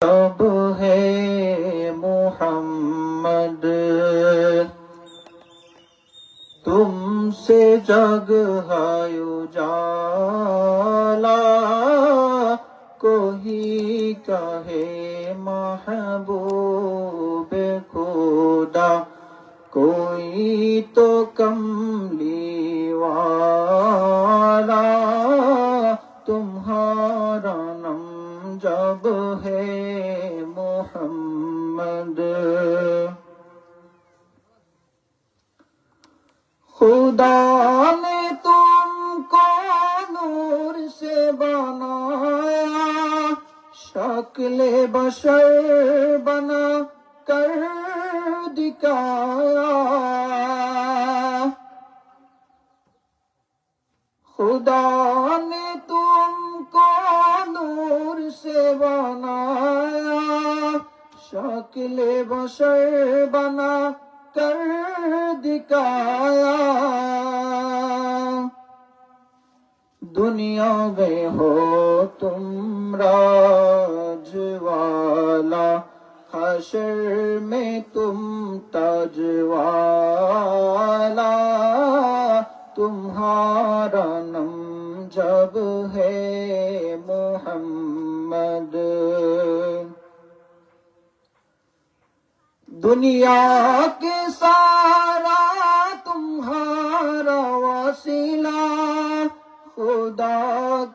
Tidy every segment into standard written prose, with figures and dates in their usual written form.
अब है मोहम्मद, तुमसे जग है उजाला, कोई कहे महबूब खुदा, कोई तो कमली वाला, तुम्हारा नाम जब है मोहम्मद। खुदा ने तुमको नूर से बनाया, शक्ल बशर बना कर दिखाया। खुदा ने तुमको नूर से बनाया, शक्ल बशर बना कर दिखाया। दुनिया में हो तुम राजवाला, हशर में तुम ताजवाला, तुम्हारा नाम जब है मोहम्मद। दुनिया के सारा तुम्हारा वसीला, खुदा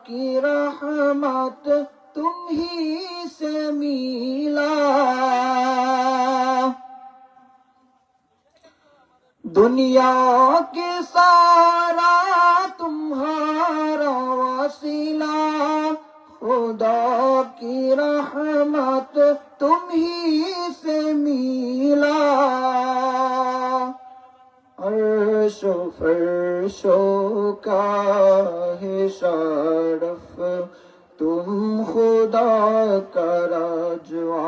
की रहमत तुम ही से मिला। दुनिया के सारा तुम्हारा वसीला, खुदा की रहमत तुम ही से मिला। अर्शो फर्शो का है शरफ, तुम खुदा का रजवाला,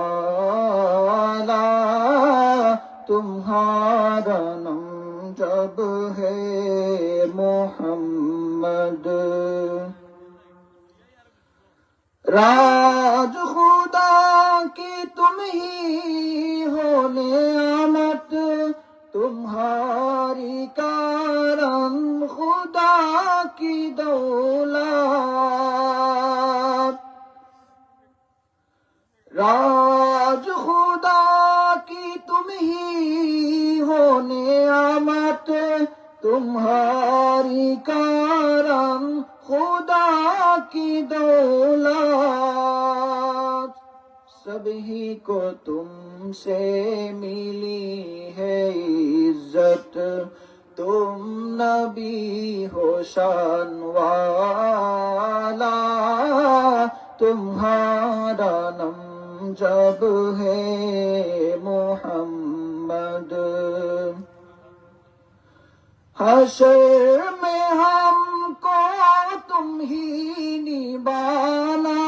तुम्हारा नाम जब है मोहम्मद। राज खुदा की तुम ही हो नेमत, तुम्हारी कारण खुदा की दौलत। राज खुदा की तुम ही हो नेमत, तुम्हारी कारण खुदा की दौलत। सभी को तुमसे मिली है इज्जत, तुम नबी हो शान वाला, तुम्हारा नाम जब है मोहम्मद। हशर में हमको तुम ही निभाना,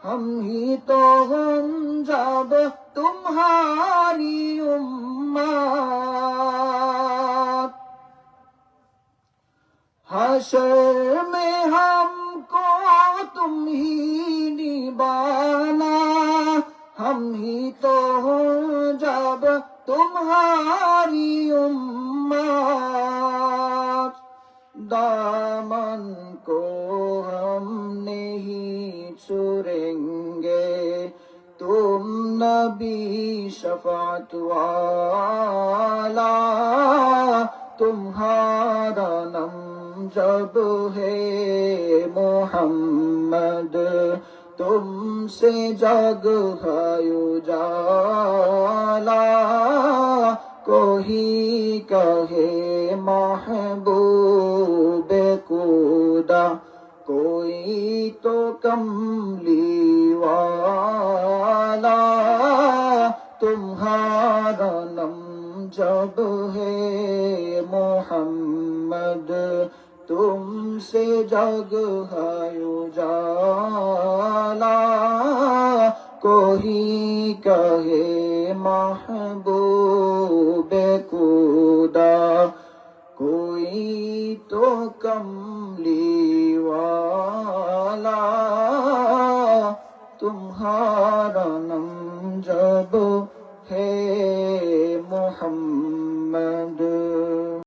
हम ही तो हम जब तुम्हारी उम्मत। हशर में हमको तुम ही निभाना, हम ही तो हम जब तुम्हारी उम्मत। दामन को हम नहीं छोड़ेंगे, तुम नबी शफात वाला, तुम्हारा नाम जब है मोहम्मद, तुमसे जग है उजाला, कोई कहे महबूब खुदा, कोई तो कमली वाला, तुम्हारा नाम जब है मोहम्मद, तुमसे जग है उजाला, कोई कहे महबूब खुदा, कोई तो कमली वाला, तुम तुम्हारा नाम जब है मोहम्मद